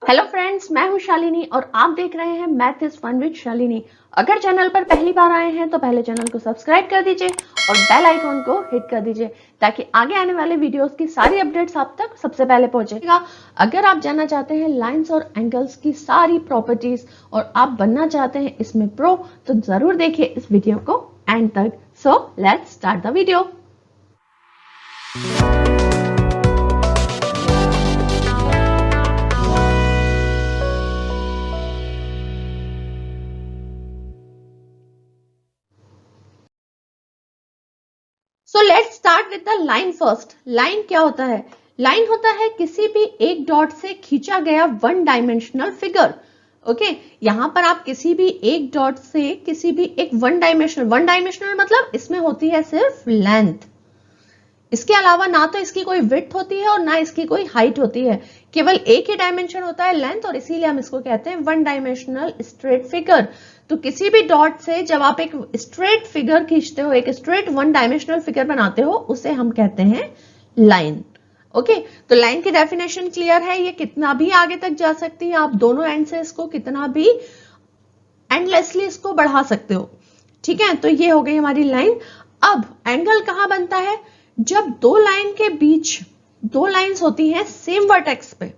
Hello friends, मैं हूं शालिनी और आप देख रहे हैं math is fun with Shalini. अगर चैनल पर पहली बार आए हैं तो पहले चैनल को सब्सक्राइब कर दीजिए और बेल आइकॉन को हिट कर दीजिए ताकि आगे आने वाले वीडियोस की सारी अपडेट्स आप तक सबसे पहले पहुंचेगा। अगर आप जानना चाहते हैं लाइंस और एंगल्स की सारी प्रॉपर्टीज और आप बनना चाहते हैं इसमें प्रो, तो जरूर देखिए इस वीडियो को एंड तक। So let's start the video. So let's start with the line first. Line क्या होता है? लाइन होता है किसी भी एक डॉट से खींचा गया वन डायमेंशनल फिगर। ओके, यहां पर आप किसी भी एक डॉट से किसी भी एक वन डायमेंशनल मतलब इसमें होती है सिर्फ लेंथ। इसके अलावा ना तो इसकी कोई विड्थ होती है और ना इसकी कोई हाइट होती है, केवल एक ही डायमेंशन होता है लेंथ, और इसीलिए हम इसको कहते हैं वन डायमेंशनल स्ट्रेट फिगर। तो किसी भी डॉट से जब आप एक स्ट्रेट फिगर खींचते हो, एक स्ट्रेट वन डायमेंशनल फिगर बनाते हो, उसे हम कहते हैं लाइन। ओके, तो लाइन की डेफिनेशन क्लियर है। ये कितना भी आगे तक जा सकती है, आप दोनों एंड से इसको कितना भी एंडलेसली इसको बढ़ा सकते हो। ठीक है, तो ये हो गई हमारी लाइन। अब एंगल कहां बनता है? जब दो लाइन के बीच दो लाइंस होती हैं सेम वर्टेक्स पे,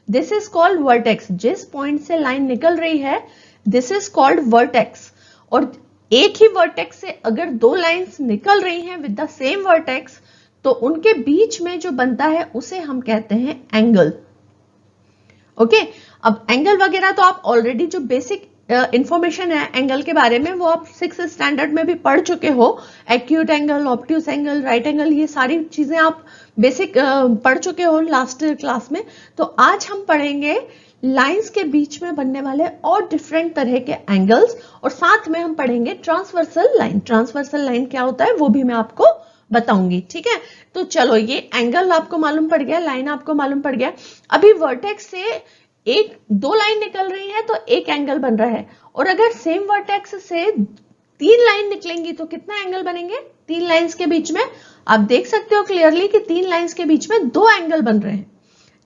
दिस इज कॉल्ड वर्टेक्स। जिस पॉइंट से लाइन निकल रही है दिस इज कॉल्ड वर्टेक्स। और एक ही वर्टेक्स से अगर दो लाइंस निकल रही हैं विद द सेम वर्टेक्स, तो उनके बीच में जो बनता है उसे हम कहते हैं एंगल। ओके, अब एंगल वगैरह तो आप ऑलरेडी जो बेसिक इंफॉर्मेशन है एंगल के बारे में वो आप 6th स्टैंडर्ड में भी पढ़ चुके हो। Acute angle, obtuse angle, right angle, ये सारी चीजें आप बेसिक पढ़ चुके हो लास्ट क्लास में। तो आज हम पढ़ेंगे लाइंस के बीच में बनने वाले और डिफरेंट तरह के एंगल्स, और साथ में हम पढ़ेंगे ट्रांसवर्सल लाइन। ट्रांसवर्सल लाइन क्या होता है वो भी मैं आपको बताऊंगी। ठीक है, तो चलो, ये एंगल आपको मालूम पड़ गया, लाइन आपको मालूम पड़ गया। अभी वर्टेक्स से एक दो लाइन निकल रही है तो एक एंगल बन रहा है, और अगर सेम वर्टेक्स से तीन लाइन निकलेंगी तो कितना एंगल बनेंगे? तीन लाइंस के बीच में आप देख सकते हो क्लियरली कि तीन लाइंस के बीच में दो एंगल बन रहे हैं।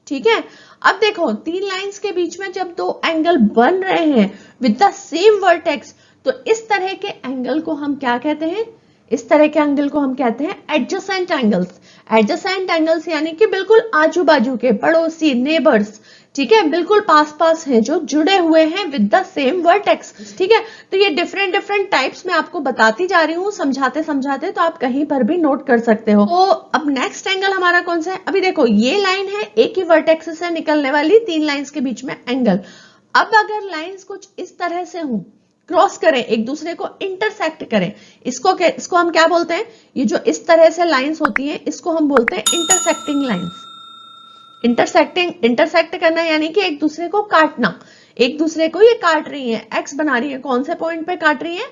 ठीक है, अब देखो, तीन लाइंस के बीच में जब दो एंगल बन रहे हैं विद द सेम वर्टेक्स, तो इस तरह के एंगल को हम क्या कहते हैं? इस तरह के एंगल को हम कहते हैं एडजेसेंट एंगल्स। एडजेसेंट एंगल्स यानी कि बिल्कुल आजू बाजू के, पड़ोसी, नेबर्स, ठीक है, बिल्कुल पास पास हैं, जो जुड़े हुए हैं विद द सेम वर्टेक्स। ठीक है, तो ये डिफरेंट डिफरेंट टाइप्स में आपको बताती जा रही हूँ समझाते समझाते, तो आप कहीं पर भी नोट कर सकते हो। तो अब नेक्स्ट एंगल हमारा कौन सा है? अभी देखो, ये लाइन है एक ही वर्टेक्स से निकलने वाली, तीन लाइंस के बीच में एंगल। अब अगर लाइंस कुछ इस तरह से हो, क्रॉस करें, एक दूसरे को इंटरसेक्ट करें, इसको हम क्या बोलते हैं? ये जो इस तरह से लाइंस होती हैं इसको हम बोलते हैं इंटरसेक्टिंग लाइंस। इंटरसेक्ट करना यानी कि एक दूसरे को काटना। एक दूसरे को ये काट रही है, एक्स बना रही है। कौन से पॉइंट पे काट रही है?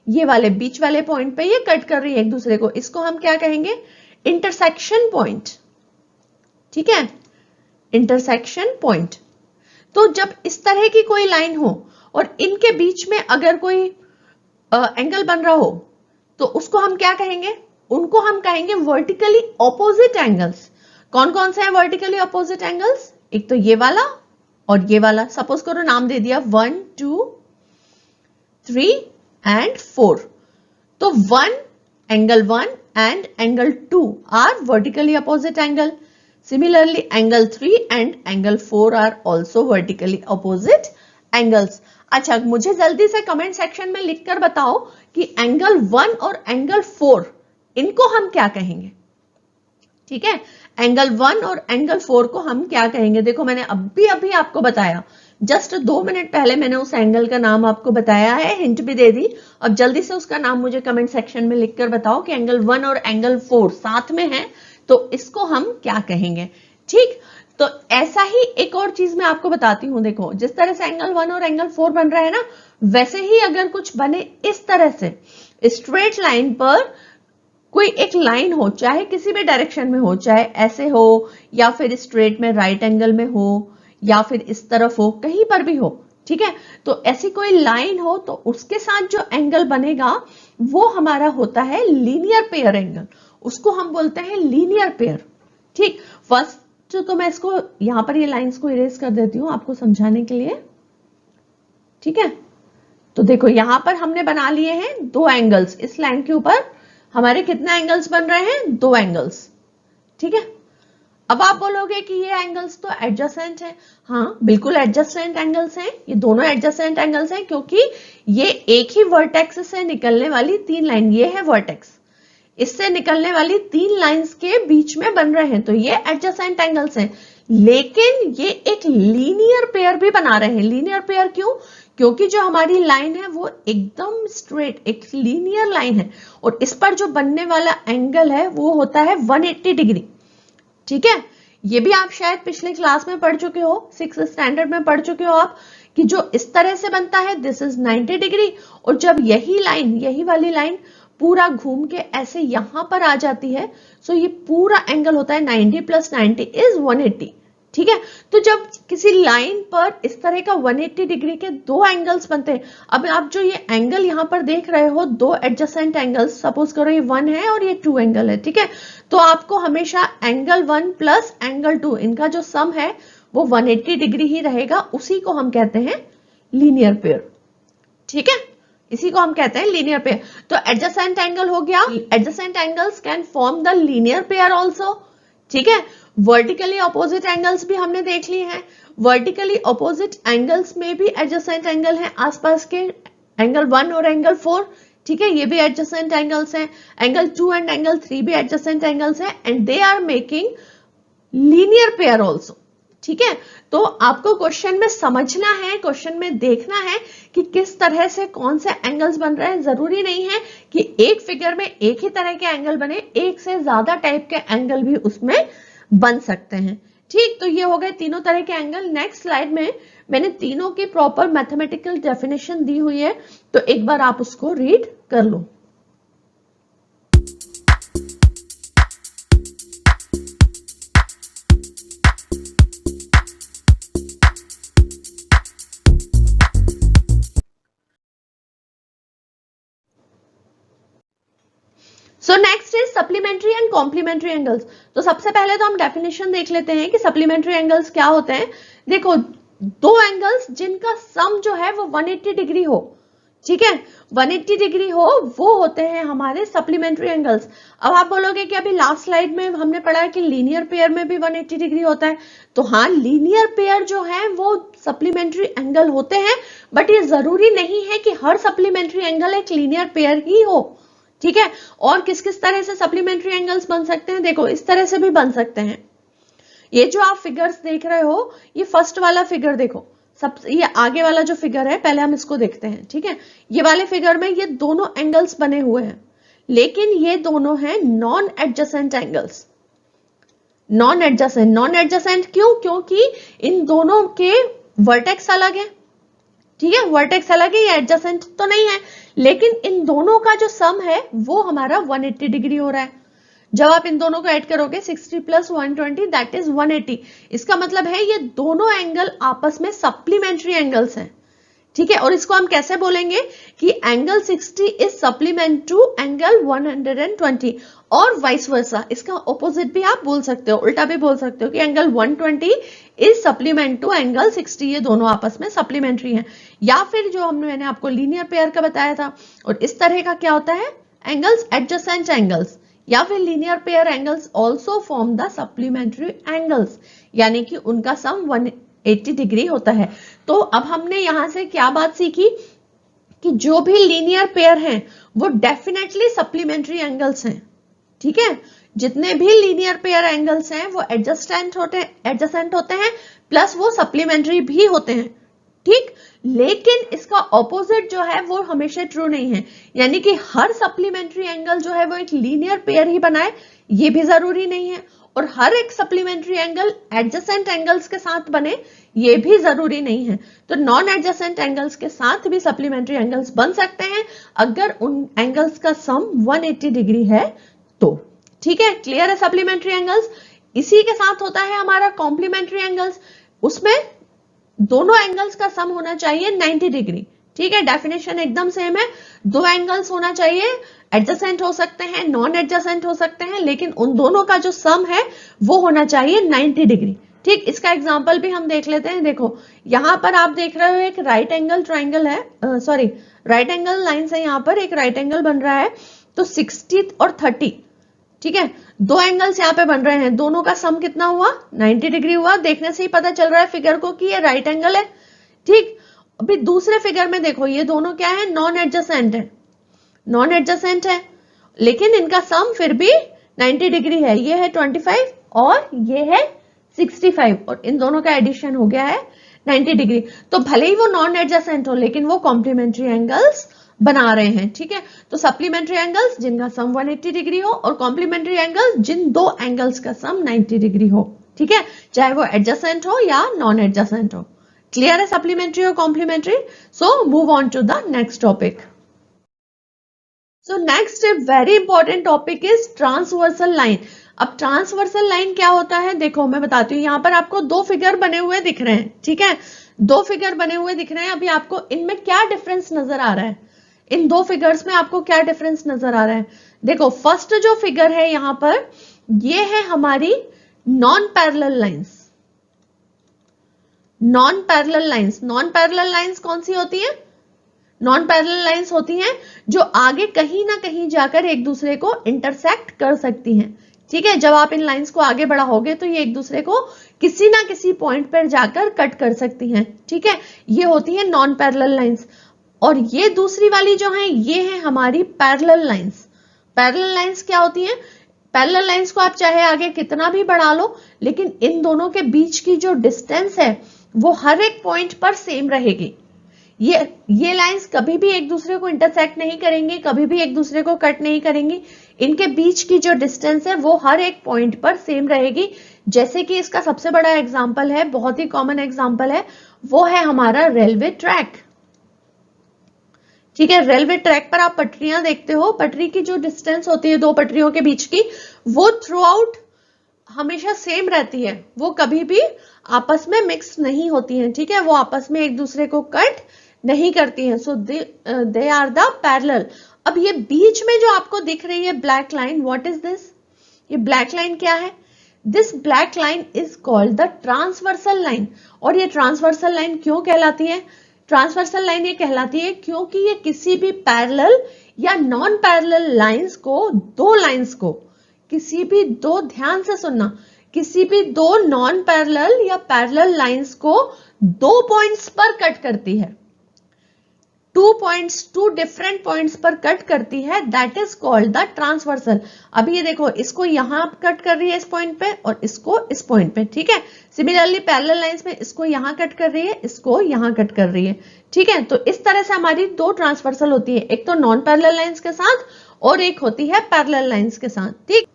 ये वाले बीच वाले पॉइंट पे ये कट कर रही है एक दूसरे को। इसको हम क्या कहेंगे? Intersection point. ठीक है, इंटरसेक्शन पॉइंट। तो जब इस तरह की कोई लाइन हो और इनके बीच में अगर कोई एंगल बन रहा हो, तो उसको हम क्या कहेंगे? उनको हम कहेंगे वर्टिकली ऑपोजिट एंगल्स। कौन कौन से हैं वर्टिकली ऑपोजिट एंगल्स? एक तो ये वाला और ये वाला। सपोज करो नाम दे दिया 1, 2, 3 एंड 4। तो angle 1 and angle 2 are vertically opposite angle. Similarly, angle 3 and angle 4 are also vertically opposite angles. अच्छा, मुझे जल्दी से कमेंट सेक्शन में लिखकर बताओ कि एंगल 1 और एंगल 4 इनको हम क्या कहेंगे? ठीक है, एंगल 1 और एंगल 4 को हम क्या कहेंगे? देखो, मैंने अभी आपको बताया, जस्ट 2 मिनट पहले मैंने उस एंगल का नाम आपको बताया है, हिंट भी दे दी। अब जल्दी से उसका नाम मुझे कमेंट सेक्शन में लिखकर बताओ कि एंगल 1 और एंगल 4 साथ में है तो इसको हम क्या कहेंगे? ठीक, तो ऐसा ही एक और चीज मैं आपको बताती हूं। देखो, जिस तरह से एंगल 1 और एंगल 4 बन रहा है ना, वैसे ही अगर कुछ बने इस तरह से स्ट्रेट लाइन पर कोई एक लाइन हो, चाहे किसी भी डायरेक्शन में हो, चाहे ऐसे हो या फिर स्ट्रेट में राइट एंगल में हो या फिर इस तरफ हो, कहीं पर भी हो। ठीक है, तो ऐसी कोई लाइन हो तो उसके साथ जो एंगल बनेगा वो हमारा होता है लीनियर पेयर एंगल। उसको हम बोलते हैं लीनियर पेयर। ठीक, फर्स्ट तो मैं इसको यहां पर ये लाइंस को इरेज कर देती हूं आपको समझाने के लिए, ठीक है। तो देखो यहां पर हमने बना लिए हैं 2 एंगल्स, इस लाइन के ऊपर हमारे कितने एंगल्स बन रहे हैं, 2 एंगल्स, ठीक है। अब आप बोलोगे कि ये एंगल्स तो एडजेसेंट है, हाँ बिल्कुल एडजेसेंट एंगल्स हैं, ये दोनों एडजेसेंट एंगल्स हैं क्योंकि ये एक ही वर्टेक्स से निकलने वाली 3 लाइन, ये है वर्टेक्स, इससे निकलने वाली 3 लाइंस के बीच में बन रहे हैं, तो ये एडजेसेंट एंगल्स हैं। लेकिन ये एक लीनियर पेयर भी बना रहे हैं। लीनियर पेयर क्यों, क्योंकि जो हमारी लाइन है वो एकदम स्ट्रेट एक लीनियर लाइन है और इस पर जो बनने वाला एंगल है वो होता है 180 डिग्री, ठीक है। ये भी आप शायद पिछले क्लास में पढ़ चुके हो, 6th स्टैंडर्ड में पढ़ चुके हो आप, कि जो इस तरह से बनता है दिस इज 90 डिग्री, और जब यही लाइन, यही वाली लाइन पूरा घूम के ऐसे यहां पर आ जाती है, सो ये पूरा एंगल होता है 90 + 90 इज 180, ठीक है। तो जब किसी लाइन पर इस तरह का 180 डिग्री के 2 एंगल्स बनते हैं, अब आप जो ये एंगल यहां पर देख रहे हो, 2 एडजेसेंट एंगल्स, सपोज करो ये 1 है और ये 2 एंगल है, ठीक है। तो आपको हमेशा एंगल 1 प्लस एंगल 2 इनका जो सम है वो 180 डिग्री ही रहेगा, उसी को हम कहते हैं लीनियर पेयर, ठीक है। इसी को हम कहते हैं लीनियर पेयर। तो एडजेसेंट एंगल हो गया, adjacent angles can form the linear pair also, ठीक है। वर्टिकली अपोजिट एंगल्स भी हमने देख लिए हैं, वर्टिकली अपोजिट एंगल्स में भी एडजेसेंट एंगल है आसपास के, एंगल 1 और एंगल 4, ठीक है, ये भी एडजेसेंट एंगल्स हैं। एंगल 2 एंड एंगल 3 भी एडजेसेंट एंगल्स हैं and they are making linear pair also, ठीक है। तो आपको क्वेश्चन में समझना है, क्वेश्चन में देखना है कि किस तरह से कौन से एंगल्स बन रहे हैं। जरूरी नहीं है कि एक फिगर में एक ही तरह के एंगल बने, एक से ज्यादा टाइप के एंगल भी उसमें बन सकते हैं, ठीक। तो ये हो गए तीनों तरह के एंगल। नेक्स्ट स्लाइड में मैंने तीनों की प्रॉपर मैथमेटिकल डेफिनेशन दी हुई है, तो एक बार आप उसको रीड कर लो। So next is supplementary and complementary angles. तो सबसे पहले तो हम डेफिनेशन देख लेते हैं कि सप्लीमेंट्री एंगल्स क्या होते हैं। देखो, 2 एंगल्स जिनका सम जो है वो 180 डिग्री हो, ठीक है, 180 डिग्री हो, वो होते हैं हमारे सप्लीमेंट्री एंगल्स। अब आप बोलोगे कि अभी लास्ट स्लाइड में हमने पढ़ा कि लीनियर पेयर में भी 180 डिग्री होता है, तो हाँ लीनियर पेयर जो है वो सप्लीमेंट्री एंगल होते हैं, बट ये जरूरी नहीं है कि हर सप्लीमेंट्री एंगल एक लीनियर पेयर ही हो, ठीक है। और किस किस तरह से सप्लीमेंट्री एंगल्स बन सकते हैं, देखो इस तरह से भी बन सकते हैं। ये जो आप फिगर्स देख रहे हो, ये फर्स्ट वाला फिगर देखो, सब ये आगे वाला जो फिगर है पहले हम इसको देखते हैं, ठीक है। ये वाले फिगर में ये दोनों एंगल्स बने हुए हैं, लेकिन ये दोनों हैं non adjacent angles. Non adjacent क्यों, क्योंकि इन दोनों के वर्टेक्स अलग है, ठीक है, वर्टेक्स अलग है, ये एडजेसेंट तो नहीं है, लेकिन इन दोनों का जो सम है वो हमारा 180 डिग्री हो रहा है। जब आप इन दोनों को ऐड करोगे 60 + 120 दैट इज 180। इसका मतलब है ये दोनों एंगल आपस में सप्लीमेंट्री एंगल्स हैं, ठीक है। और इसको हम कैसे बोलेंगे कि angle 60 is supplement to angle 120 और वाइस वर्सा। इसका ऑपोजिट भी आप बोल सकते हो, उल्टा भी बोल सकते हो कि angle 120 is supplement to angle 60, ये दोनों आपस में सप्लीमेंट्री हैं। या फिर जो मैंने आपको लीनियर पेयर का बताया था, और इस तरह का क्या होता है, एंगल्स एडजेसेंट एंगल्स या फिर linear pair angles also form the supplementary angles, यानी कि उनका सम 180 डिग्री होता है। तो अब हमने यहां से क्या बात सीखी कि जो भी लीनियर पेयर हैं वो डेफिनेटली सप्लीमेंट्री एंगल्स हैं, ठीक है। जितने भी लीनियर पेयर एंगल्स हैं वो एडजेसेंट होते हैं प्लस वो सप्लीमेंट्री भी होते हैं, ठीक। लेकिन इसका ऑपोजिट जो है वो हमेशा ट्रू नहीं है, यानी कि हर सप्लीमेंट्री एंगल जो है वो एक लीनियर पेयर ही बनाए, ये भी जरूरी नहीं है, और हर एक सप्लीमेंट्री एंगल एडजेसेंट एंगल्स के साथ बने, ये भी जरूरी नहीं है। तो नॉन एडजेसेंट एंगल्स के साथ भी सप्लीमेंट्री एंगल्स बन सकते हैं अगर उन एंगल्स का सम 180 डिग्री है तो, ठीक है। क्लियर है सप्लीमेंट्री एंगल्स। इसी के साथ होता है हमारा कॉम्प्लीमेंट्री एंगल्स, उसमें दोनों एंगल्स का सम होना चाहिए 90 डिग्री, ठीक है, डेफिनेशन एकदम सेम है। दो एंगल्स होना चाहिए, एडजेसेंट हो सकते हैं, नॉन एडजेसेंट हो सकते हैं, लेकिन उन दोनों का जो सम है वो होना चाहिए 90 डिग्री। ठीक, इसका एग्जांपल भी हम देख लेते हैं। देखो यहां पर आप देख रहे हो एक राइट एंगल ट्राइंगल है, सॉरी राइट एंगल लाइन से यहां पर एक राइट एंगल बन रहा है, तो 60 और 30, ठीक है, दो एंगल्स यहाँ पे बन रहे हैं, दोनों का सम कितना हुआ 90 डिग्री हुआ। देखने से ही पता चल रहा है फिगर को कि ये राइट एंगल है। ठीक, अभी दूसरे फिगर में देखो ये दोनों क्या है, नॉन एडजेसेंट है, नॉन एडजेसेंट है, लेकिन इनका सम फिर भी 90 डिग्री है। ये है 25 और ये है 65 और इन दोनों का एडिशन हो गया है 90 डिग्री। तो भले ही वो नॉन एडजेसेंट हो लेकिन वो कॉम्प्लीमेंट्री एंगल्स बना रहे हैं। ठीक है, तो सप्लीमेंट्री एंगल्स जिनका सम 180 डिग्री हो और कॉम्प्लीमेंट्री एंगल्स जिन दो एंगल्स का सम 90 डिग्री हो। ठीक है, चाहे वो एडजेसेंट हो या नॉन एडजेसेंट हो। क्लियर है सप्लीमेंट्री और complementary? So move on to the next topic. So next very important topic is transversal line. अब ट्रांसवर्सल लाइन क्या होता है, देखो मैं बताती हूँ। यहाँ पर आपको दो फिगर बने हुए दिख रहे हैं, ठीक है, दो फिगर बने हुए दिख रहे हैं। अभी आपको इनमें क्या डिफरेंस नजर आ रहा है, इन दो फिगर्स में आपको क्या डिफरेंस नजर आ रहा है? देखो फर्स्ट जो फिगर है यहाँ पर, ये है हमारी non parallel lines. Non parallel lines, non parallel lines कौन सी होती है? नॉन पैरेलल लाइंस होती हैं जो आगे कहीं ना कहीं जाकर एक दूसरे को इंटरसेक्ट कर सकती हैं। ठीक है, जब आप इन लाइंस को आगे बढ़ाओगे तो ये एक दूसरे को किसी ना किसी पॉइंट पर जाकर कट कर सकती हैं। ठीक है, ये होती है नॉन पैरेलल लाइंस। और ये दूसरी वाली जो है ये है हमारी पैरेलल लाइंस। पैरेलल लाइंस क्या होती हैं? पैरेलल लाइंस को आप चाहे आगे कितना भी बढ़ा लो, लेकिन इन दोनों के बीच की जो डिस्टेंस है वो हर एक पॉइंट पर सेम रहेगी। ये लाइंस कभी भी एक दूसरे को इंटरसेक्ट नहीं करेंगे, कभी भी एक दूसरे को कट नहीं करेंगी। इनके बीच की जो डिस्टेंस है वो हर एक पॉइंट पर सेम रहेगी। जैसे कि इसका सबसे बड़ा एग्जांपल है, बहुत ही कॉमन एग्जांपल है, वो है हमारा रेलवे ट्रैक। ठीक है, रेलवे ट्रैक पर आप पटरियां देखते हो, पटरी की जो डिस्टेंस होती है दो पटरियों के बीच की, वो थ्रू आउट हमेशा सेम रहती है, वो कभी भी आपस में मिक्स नहीं होती हैं। ठीक है, वो आपस में एक दूसरे को कट नहीं करती हैं। सो दे आर द पैरेलल। अब ये बीच में जो आपको दिख रही है black line, what is this? ये ब्लैक लाइन क्या है? This black line is called the transversal line. और ये ट्रांसवर्सल लाइन क्यों कहलाती है? ट्रांसवर्सल लाइन ये कहलाती है क्योंकि ये किसी भी पैरेलल या नॉन पैरेलल लाइंस को, दो लाइंस को, किसी भी दो, ध्यान से सुनना, किसी भी दो नॉन पैरेलल या पैरेलल लाइंस को दो पॉइंट्स पर कट करती है। 2 पॉइंट्स, 2 डिफरेंट पॉइंट्स पर कट करती है, that is called the transversal. अब ये देखो, इसको यहां कट कर रही है इस पॉइंट पे और इसको इस पॉइंट पे। ठीक है, सिमिलरली पैरेलल लाइंस में इसको यहां कट कर रही है, इसको यहां कट कर रही है। ठीक है, तो इस तरह से हमारी दो ट्रांसवर्सल होती है, एक तो नॉन पैरेलल लाइंस के साथ और एक होती है पैरेलल लाइंस के साथ। ठीक,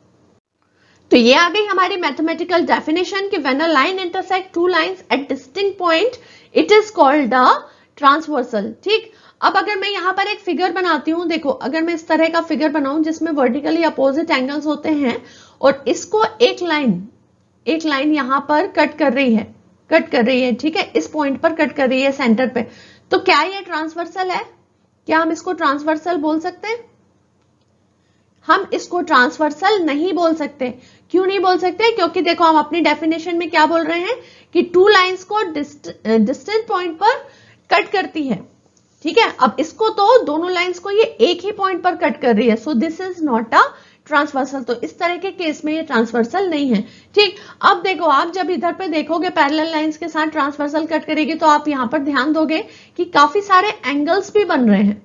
तो ये आ गई हमारी मैथमेटिकल डेफिनेशन कि when a line intersect two lines eight distinct point it is called the transversal. ठीक, अब अगर मैं यहां पर एक फिगर बनाती हूं, देखो अगर मैं इस तरह का फिगर बनाऊं जिसमें वर्टिकली अपोजिट एंगल्स होते हैं और इसको एक लाइन यहां पर कट कर रही है, ठीक है, इस पॉइंट पर कट कर रही है सेंटर पे, तो क्या ये ट्रांसवर्सल है? क्या हम इसको ट्रांसवर्सल बोल सकते हैं? हम इसको ट्रांसवर्सल नहीं बोल सकते। क्यों नहीं बोल सकते? क्योंकि देखो हम अपनी डेफिनेशन में क्या बोल रहे हैं कि टू लाइंस को डिस्टेंट पॉइंट पर कट करती है। ठीक है, अब इसको तो दोनों लाइंस को ये एक ही पॉइंट पर कट कर रही है, so this is not a transversal. तो इस तरह के केस में ये ट्रांसवर्सल नहीं है। ठीक, अब देखो आप जब इधर पे देखोगे पैरेलल लाइंस के साथ ट्रांसवर्सल कट करेगी तो आप यहां पर ध्यान दोगे कि काफी सारे एंगल्स भी बन रहे हैं।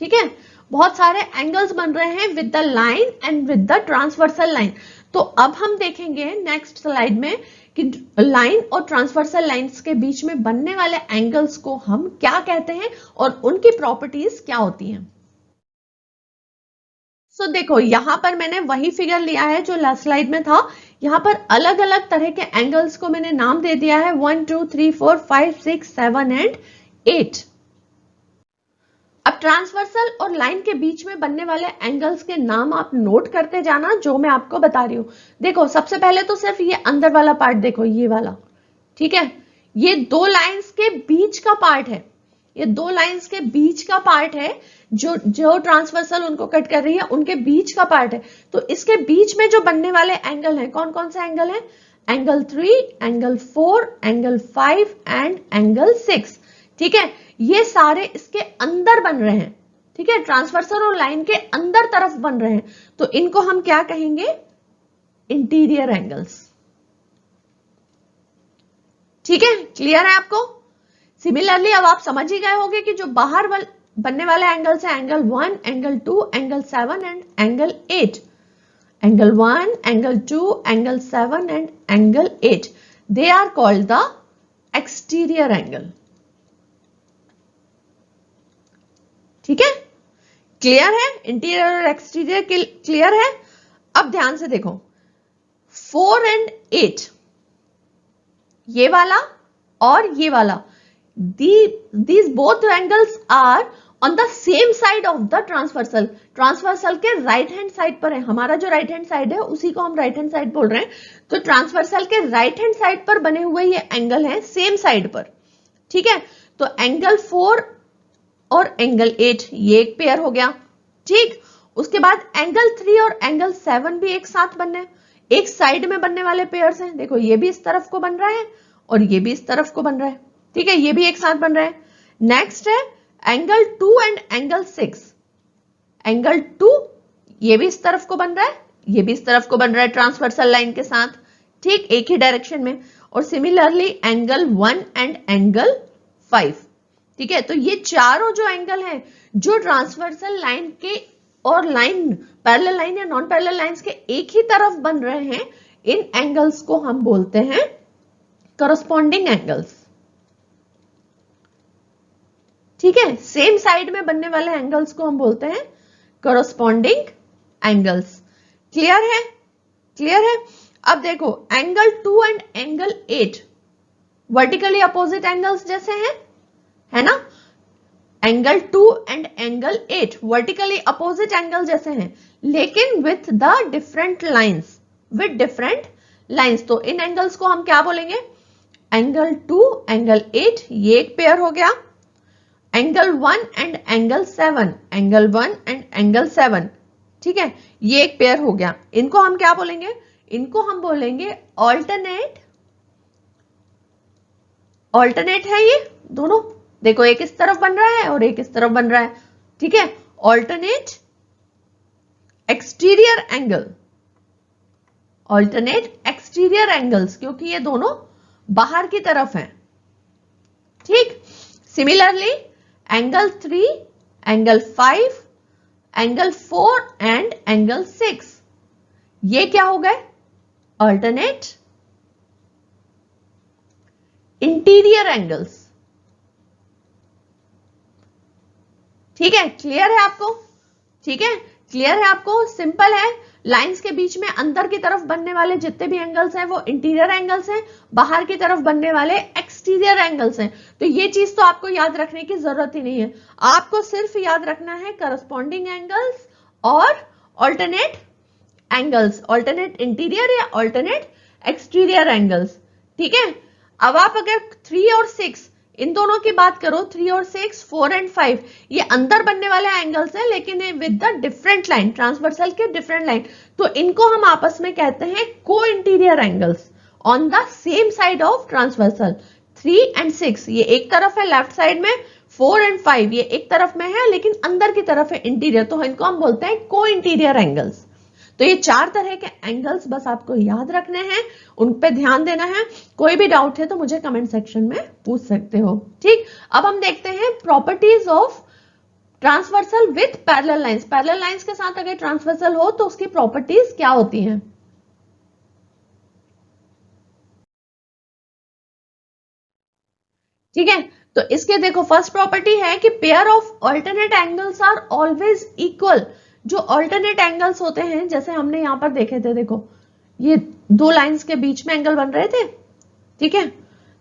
ठीक है, बहुत सारे एंगल्स बन रहे हैं with the line and with the transversal line. तो अब हम देखेंगे नेक्स्ट स्लाइड में कि लाइन और ट्रांसवर्सल लाइंस के बीच में बनने वाले एंगल्स को हम क्या कहते हैं और उनकी प्रॉपर्टीज क्या होती हैं। सो देखो यहां पर मैंने वही फिगर लिया है जो लास्ट स्लाइड में था। यहां पर अलग अलग तरह के एंगल्स को मैंने नाम दे दिया है 1 2 3 4 5 6 7 एंड 8। अब ट्रांसवर्सल और लाइन के बीच में बनने वाले एंगल्स के नाम आप नोट करते जाना जो मैं आपको बता रही हूं। देखो सबसे पहले तो सिर्फ ये अंदर वाला पार्ट देखो, ये वाला, ठीक है, ये दो लाइंस के बीच का पार्ट है। ये दो लाइंस के बीच का पार्ट है, जो ट्रांसवर्सल उनको कट कर रही है उनके बीच का पार्ट है। तो इसके बीच में जो बनने वाले एंगल हैं, कौन कौन से एंगल हैं? Angle 3, angle 4, angle 5 and angle 6। ठीक है, ये सारे इसके अंदर बन रहे हैं। ठीक है, ट्रांसवर्सल और लाइन के अंदर तरफ बन रहे हैं, तो इनको हम क्या कहेंगे? Interior angles. ठीक है, क्लियर है आपको? सिमिलरली अब आप समझ ही गए होंगे कि जो बाहर बनने वाले एंगल्स है, angle 1, angle 2, angle 7 and angle 8। Angle 1, angle 2, angle 7 and angle 8, they are called the exterior angle. ठीक है, क्लियर है? इंटीरियर और एक्सटीरियर क्लियर है? अब ध्यान से देखो, 4 एंड 8, ये वाला और ये वाला, these both angles are on the same side of the transversal। Transversal के राइट हैंड साइड पर है, हमारा जो राइट हैंड साइड है उसी को हम राइट हैंड साइड बोल रहे हैं। तो ट्रांसवर्सल के राइट हैंड साइड पर बने हुए ये एंगल हैं सेम साइड पर। ठीक है, तो एंगल 4 और एंगल 8 ये एक पेयर हो गया। ठीक, उसके बाद एंगल 3 और एंगल 7 भी एक साथ बनने, एक साइड में बनने वाले पेयर्स हैं। देखो, ये भी इस तरफ को बन रहा है और ये भी इस तरफ को बन रहा है। ठीक है, ये भी एक साथ बन रहा है। नेक्स्ट है एंगल 2 एंड एंगल 6। एंगल 2 ये भी इस तरफ को बन रहा है, ये भी इस तरफ को बन रहा है ट्रांसवर्सल लाइन के साथ। ठीक, एक ही डायरेक्शन में। और सिमिलरली एंगल 1 एंड एंगल 5। ठीक है, तो ये चारों जो एंगल हैं जो ट्रांसवर्सल लाइन के और लाइन पैरेलल लाइन या नॉन पैरेलल लाइंस के एक ही तरफ बन रहे हैं, इन एंगल्स को हम बोलते हैं करस्पॉन्डिंग एंगल्स। ठीक है, सेम साइड में बनने वाले एंगल्स को हम बोलते हैं करस्पॉन्डिंग एंगल्स। क्लियर है? क्लियर है? अब देखो, angle 2 and angle 8 vertically opposite angles जैसे हैं, है ना? Angle 2 and angle 8 vertically opposite angle जैसे हैं, लेकिन with the different lines, with different lines. तो इन एंगल्स को हम क्या बोलेंगे? एंगल 2, एंगल 8 ये एक पेयर हो गया। Angle 1 and angle 7, angle 1 and angle 7, ठीक है, ये एक पेयर हो गया। इनको हम क्या बोलेंगे? इनको हम बोलेंगे ऑल्टरनेट। ऑल्टरनेट है ये दोनों, देखो एक इस तरफ बन रहा है और एक इस तरफ बन रहा है। ठीक है, alternate exterior angle, alternate exterior angles, क्योंकि ये दोनों बाहर की तरफ हैं। ठीक, similarly angle 3, angle 5, angle 4 and angle 6 ये क्या हो गए? Alternate interior angles. ठीक है, क्लियर है आपको? ठीक है, क्लियर है आपको? सिंपल है। लाइंस के बीच में अंदर की तरफ बनने वाले जितने भी एंगल्स हैं वो इंटीरियर एंगल्स हैं, बाहर की तरफ बनने वाले एक्सटीरियर एंगल्स हैं। तो ये चीज तो आपको याद रखने की जरूरत ही नहीं है, आपको सिर्फ याद रखना है करस्पॉन्डिंग एंगल्स और ऑल्टरनेट एंगल्स, ऑल्टरनेट इंटीरियर या ऑल्टरनेट एक्सटीरियर एंगल्स। ठीक है, अब आप अगर 3 और 6 इन दोनों की बात करो, 3 और 6, 4 एंड 5 ये अंदर बनने वाले एंगल्स हैं, लेकिन with the different line, transversal के डिफरेंट लाइन, तो इनको हम आपस में कहते हैं को interior angles on the same side of transversal. 3 and 6 ये एक तरफ है लेफ्ट साइड में, 4 एंड 5 ये एक तरफ में है लेकिन अंदर की तरफ है इंटीरियर, तो इनको हम बोलते हैं को इंटीरियर एंगल्स। तो ये 4 तरह के एंगल्स बस आपको याद रखने हैं, उन पे ध्यान देना है। कोई भी डाउट है तो मुझे कमेंट सेक्शन में पूछ सकते हो। ठीक, अब हम देखते हैं properties of transversal with parallel lines. Parallel lines के साथ अगर ट्रांसवर्सल हो तो उसकी प्रॉपर्टीज क्या होती हैं? ठीक है, तो इसके देखो फर्स्ट प्रॉपर्टी है कि pair of alternate angles are always equal. जो ऑल्टरनेट एंगल्स होते हैं, जैसे हमने यहां पर देखे थे, देखो ये दो लाइंस के बीच में एंगल बन रहे थे। ठीक है,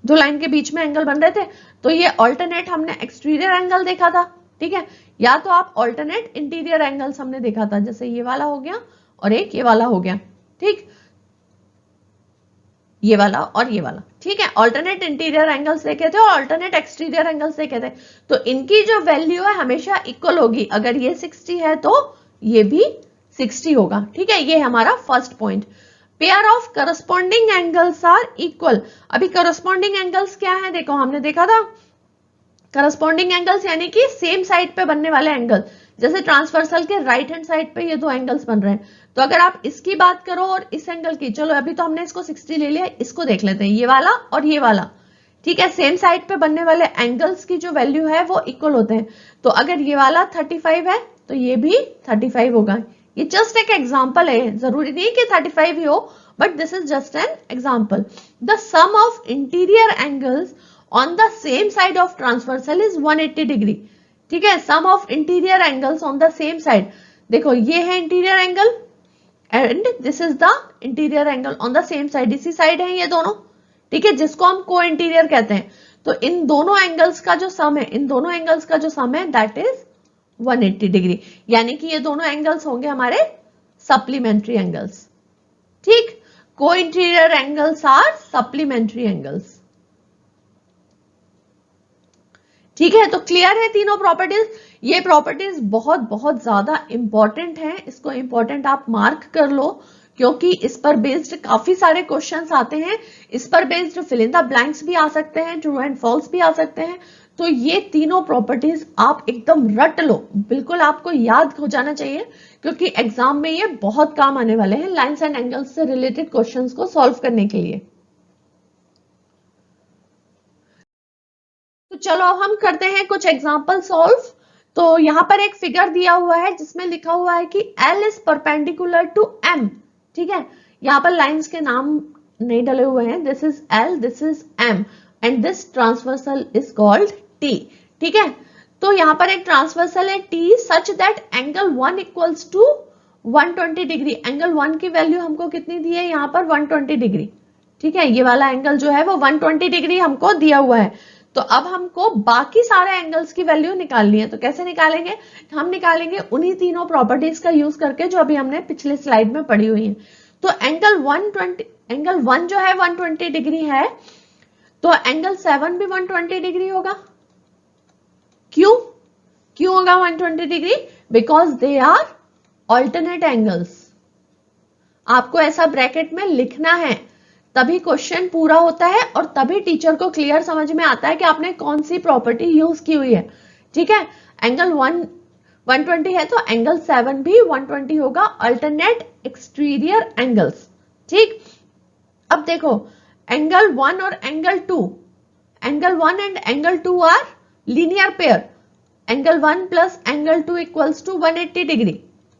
दो लाइन के बीच में एंगल बन रहे थे, तो ये ऑल्टरनेट हमने एक्सटीरियर एंगल देखा था। ठीक है, या तो आप ऑल्टरनेट इंटीरियर एंगल्स हमने देखा था, जैसे ये वाला हो गया और एक ये वाला हो गया। ठीक, ये वाला और ये वाला, ठीक है। ऑल्टरनेट इंटीरियर एंगल्स देखे थे और ऑल्टरनेट एक्सटीरियर एंगल्स देखे थे, तो इनकी जो वैल्यू है हमेशा इक्वल होगी। अगर ये 60 है तो ये भी 60 होगा, ठीक है। ये हमारा first point. Pair of corresponding angles are equal. अभी करस्पॉन्डिंग एंगल्स क्या है, देखो हमने देखा था करस्पॉन्डिंग एंगल्स यानी कि सेम साइड पे बनने वाले एंगल, जैसे ट्रांसवर्सल के राइट हैंड साइड पे ये दो एंगल्स बन रहे हैं, तो अगर आप इसकी बात करो और इस एंगल की, चलो अभी तो हमने इसको 60 ले लिया, इसको देख लेते हैं, ये वाला और ये वाला, ठीक है। सेम साइड पे बनने वाले एंगल्स की जो वैल्यू है वो इक्वल होते हैं, तो अगर ये वाला 35 है तो ये भी 35 होगा। ये जस्ट एक एग्जाम्पल है, जरूरी नहीं कि 35 ही हो, but this is just an example. The sum of interior angles on the same side of transversal is 180 degree, ठीक है। Sum of interior angles on the same side, देखो ये है interior angle and this is the interior angle on the same side, इसी side है ये दोनों, ठीक है, जिसको हम को इंटीरियर कहते हैं। तो इन दोनों एंगल्स का जो सम है, इन दोनों एंगल्स का जो सम है दैट इज 180 डिग्री, यानी कि ये दोनों एंगल्स होंगे हमारे सप्लीमेंट्री एंगल्स, ठीक। Co-interior angles are supplementary angles, ठीक है। तो क्लियर है तीनों प्रॉपर्टीज। ये प्रॉपर्टीज बहुत बहुत ज्यादा इंपॉर्टेंट है, इसको इंपॉर्टेंट आप मार्क कर लो, क्योंकि इस पर बेस्ड काफी सारे क्वेश्चंस आते हैं। इस पर based fill in the blanks भी आ सकते हैं, ट्रू एंड फॉल्स भी आ सकते हैं। तो ये तीनों प्रॉपर्टीज आप एकदम रट लो, बिल्कुल आपको याद हो जाना चाहिए, क्योंकि एग्जाम में ये बहुत काम आने वाले हैं लाइंस एंड एंगल्स से रिलेटेड क्वेश्चंस को सॉल्व करने के लिए। तो चलो हम करते हैं कुछ एग्जाम्पल सॉल्व। तो यहां पर एक फिगर दिया हुआ है जिसमें लिखा हुआ है कि L is perpendicular to M, ठीक है। यहाँ पर लाइंस के नाम नहीं डले हुए हैं, this is L, this is M and this transversal is called T, ठीक है। तो यहाँ पर एक ट्रांसवर्सल है T such that angle 1 equals to 120 degree. Angle 1 की वैल्यू हमको कितनी दी है यहाँ पर 120 डिग्री, ठीक है। ये वाला एंगल जो है वो 120 डिग्री हमको दिया हुआ है। तो अब हमको बाकी सारे एंगल्स की वैल्यू निकालनी है, तो कैसे निकालेंगे, हम निकालेंगे उन्हीं तीनों प्रॉपर्टीज का यूज करके जो अभी हमने पिछले स्लाइड में पढ़ी हुई है। तो एंगल 1 जो है 120 डिग्री है, तो एंगल 7 भी 120 डिग्री होगा। क्यों होगा 120 degree? Because they are alternate angles. आपको ऐसा ब्रैकेट में लिखना है, तभी क्वेश्चन पूरा होता है और तभी टीचर को क्लियर समझ में आता है कि आपने कौन सी प्रॉपर्टी यूज की हुई है, ठीक है। एंगल 120 है तो एंगल 7 भी 120 होगा, अल्टरनेट एक्सटीरियर एंगल्स, ठीक। अब देखो एंगल 1 और angle 2, angle 1 and angle 2 are linear pair. Angle 1 plus angle 2 equals to 180 degree,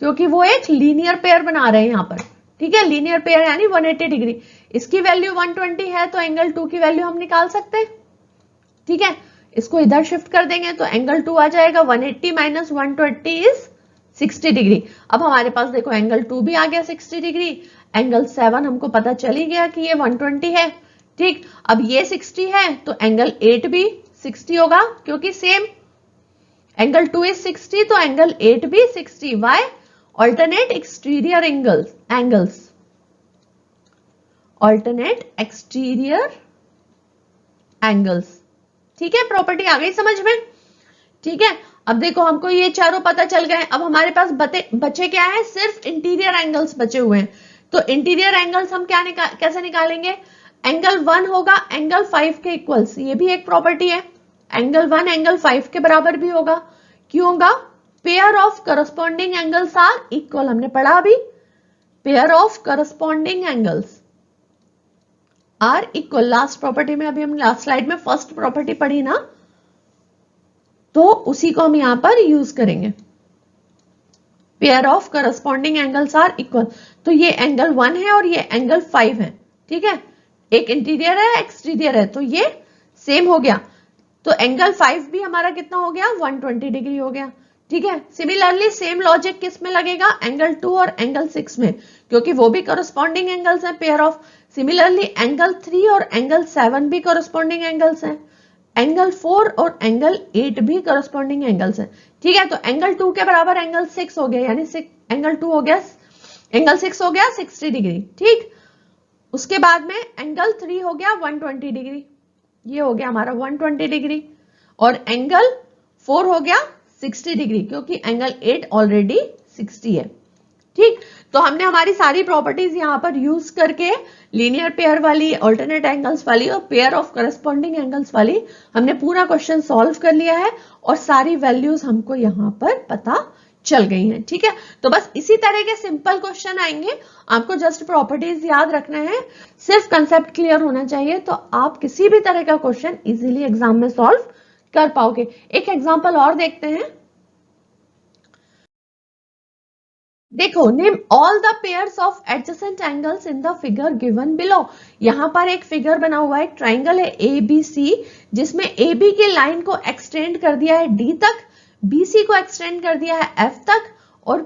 क्योंकि वो एक लीनियर पेयर बना रहे हैं यहाँ पर, ठीक है। लीनियर पेयर यानी 180 डिग्री। इसकी वैल्यू 120 है तो एंगल 2 की वैल्यू हम निकाल सकते हैं, ठीक है। इसको इधर शिफ्ट कर देंगे तो एंगल 2 आ जाएगा, 180 माइनस 120 इज 60 डिग्री। अब हमारे पास देखो एंगल 2 भी आ गया 60 डिग्री, एंगल 7 हमको पता चल ही गया कि ये 120 है, ठीक। अब ये 60 है तो एंगल 8 भी 60 होगा, क्योंकि सेम एंगल 2 इज 60 तो एंगल 8 भी 60। Why? Alternate exterior angles, alternate exterior angles, ठीक है। प्रॉपर्टी आ गई समझ में, ठीक है। अब देखो हमको ये चारों पता चल गए। अब हमारे पास बचे क्या है, सिर्फ इंटीरियर एंगल्स बचे हुए हैं। तो इंटीरियर एंगल्स हम कैसे निकालेंगे, एंगल 1 होगा एंगल 5 के इक्वल्स, ये भी एक प्रॉपर्टी है। एंगल 1 एंगल 5 के बराबर भी होगा, क्यों होगा, pair of corresponding angles are equal, हमने पढ़ा अभी, pair of corresponding angles are equal. Last property में अभी हम लास्ट स्लाइड में फर्स्ट प्रॉपर्टी पढ़ी ना, तो उसी को हम यहां पर यूज करेंगे, pair of corresponding angles are equal. तो ये एंगल 1 है और ये एंगल 5 है, ठीक है। एक इंटीरियर है एक्सटीरियर है, तो ये सेम हो गया। तो एंगल 5 भी हमारा कितना हो गया, 120 डिग्री हो गया, ठीक है। सिमिलरली सेम लॉजिक किस में लगेगा, एंगल 2 और एंगल 6 में, क्योंकि वो भी करस्पॉन्डिंग एंगल्स हैं, पेयर ऑफ। सिमिलरली एंगल 3 और एंगल 7 भी करस्पॉन्डिंग एंगल्स हैं, एंगल 4 और एंगल 8 भी करस्पॉन्डिंग एंगल्स हैं, ठीक है। तो एंगल 2 के बराबर एंगल 6 हो गया, यानी एंगल 2 हो गया, एंगल 6 हो गया 60 डिग्री, ठीक। उसके बाद में एंगल 3 हो गया 120 डिग्री, ये हो गया हमारा 120 डिग्री, और एंगल 4 हो गया 60 डिग्री, क्योंकि एंगल 8 ऑलरेडी 60 है। ठीक, तो हमने हमारी सारी प्रॉपर्टीज यहां पर यूज करके लीनियर पेयर वाली, ऑल्टरनेट एंगल्स वाली और पेयर ऑफ करस्पॉन्डिंग एंगल्स वाली हमने पूरा क्वेश्चन सॉल्व कर लिया है, और सारी वैल्यूज हमको यहां पर पता चल गई हैं। ठीक है, तो बस इसी तरह के सिंपल क्वेश्चन आएंगे, आपको जस्ट प्रॉपर्टीज याद रखना है, सिर्फ कंसेप्ट क्लियर होना चाहिए, तो आप किसी भी तरह का क्वेश्चन इजीली एग्जाम में सॉल्व कर पाओगे। एक एग्जांपल और देखते हैं, देखो, name all the pairs of adjacent angles in the figure given below. यहां पर एक फिगर बना हुआ है, एक ट्राइंगल है ए बी सी, जिसमें ए बी की लाइन को एक्सटेंड कर दिया है डी तक, बी सी को एक्सटेंड कर दिया है एफ तक, और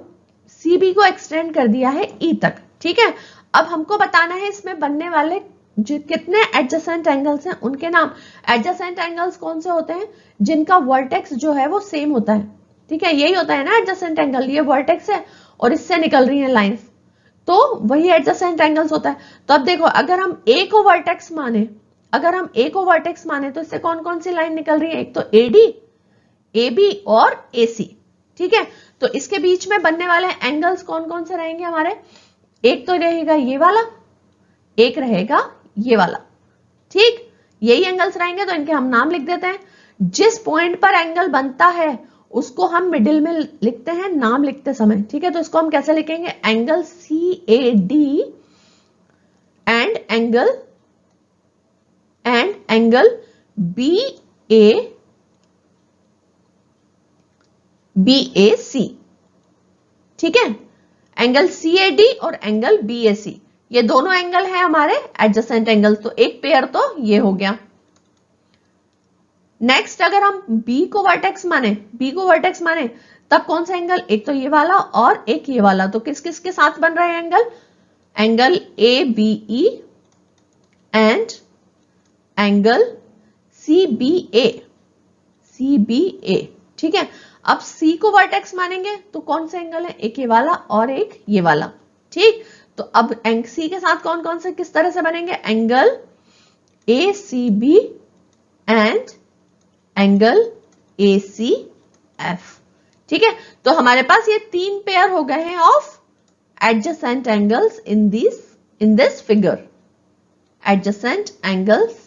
सी बी को एक्सटेंड कर दिया है ई तक। ठीक है, अब हमको बताना है इसमें बनने वाले कितने एडजेसेंट एंगल्स हैं, उनके नाम। एडजेसेंट एंगल्स कौन से होते हैं? जिनका वर्टेक्स जो है वो सेम होता है। ठीक है, यही होता है ना एडजेसेंट एंगल, ये वर्टेक्स है और इससे निकल रही है लाइंस, तो वही एडजेसेंट एंगल्स होता है। तो अब देखो, अगर हम ए को वर्टेक्स माने, अगर हम ए को वर्टेक्स माने तो इससे कौन कौन सी लाइन निकल रही है? एक तो एडी, ए बी और ए सी। ठीक है, तो इसके बीच में बनने वाले एंगल्स कौन कौन से रहेंगे हमारे? एक तो रहेगा ये वाला, एक रहेगा ये वाला। ठीक, यही एंगल्स रहेंगे, तो इनके हम नाम लिख देते हैं। जिस पॉइंट पर एंगल बनता है उसको हम मिडिल में लिखते हैं नाम लिखते समय। ठीक है, तो इसको हम कैसे लिखेंगे? Angle C A D and angle B A C. ठीक है, एंगल सी ए डी और एंगल बी ए सी, ये दोनों एंगल है हमारे एडजेसेंट एंगल्स, तो एक पेयर तो ये हो गया। नेक्स्ट, अगर हम B को वर्टेक्स माने, तब कौन सा एंगल? एक तो ये वाला और एक ये वाला, तो किस किस के साथ बन रहा है angle? Angle A B E and angle C B A. ठीक है, अब C को वर्टेक्स मानेंगे तो कौन सा एंगल है? एक ये वाला और एक ये वाला। ठीक, तो अब C के साथ कौन कौन से किस तरह से बनेंगे? Angle A C B and angle A C F. ठीक है, तो हमारे पास ये 3 पेयर हो गए हैं of adjacent angles in this figure, adjacent angles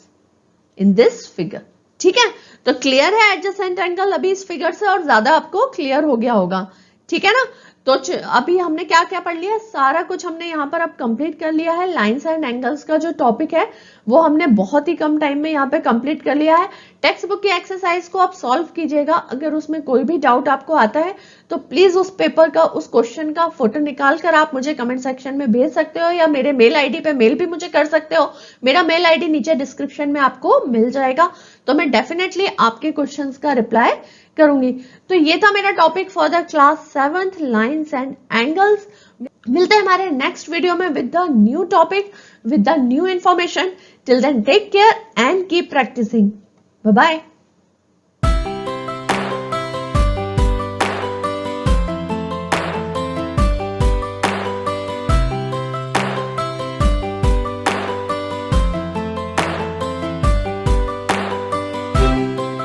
in this figure. ठीक है, तो क्लियर है एडजेसेंट एंगल अभी इस फिगर से, और ज्यादा आपको क्लियर हो गया होगा। ठीक है ना, तो अभी हमने क्या क्या पढ़ लिया, सारा कुछ हमने यहाँ पर अब कंप्लीट कर लिया है। लाइंस एंड एंगल्स का जो टॉपिक है वो हमने बहुत ही कम टाइम में यहाँ पे कंप्लीट कर लिया है। टेक्स्ट बुक की एक्सरसाइज को आप सॉल्व कीजिएगा, अगर उसमें कोई भी डाउट आपको आता है तो प्लीज उस पेपर का, उस क्वेश्चन का फोटो निकाल कर आप मुझे कमेंट सेक्शन में भेज सकते हो, या मेरे मेल आईडी पे मेल भी मुझे कर सकते हो। मेरा मेल आईडी नीचे डिस्क्रिप्शन में आपको मिल जाएगा, तो मैं डेफिनेटली आपके क्वेश्चंस का रिप्लाई करूंगी। तो ये था मेरा topic for the class 7th, lines and angles. मिलते हैं हमारे नेक्स्ट वीडियो में with the new topic, with the new information. Till then take care and keep practicing. Bye bye.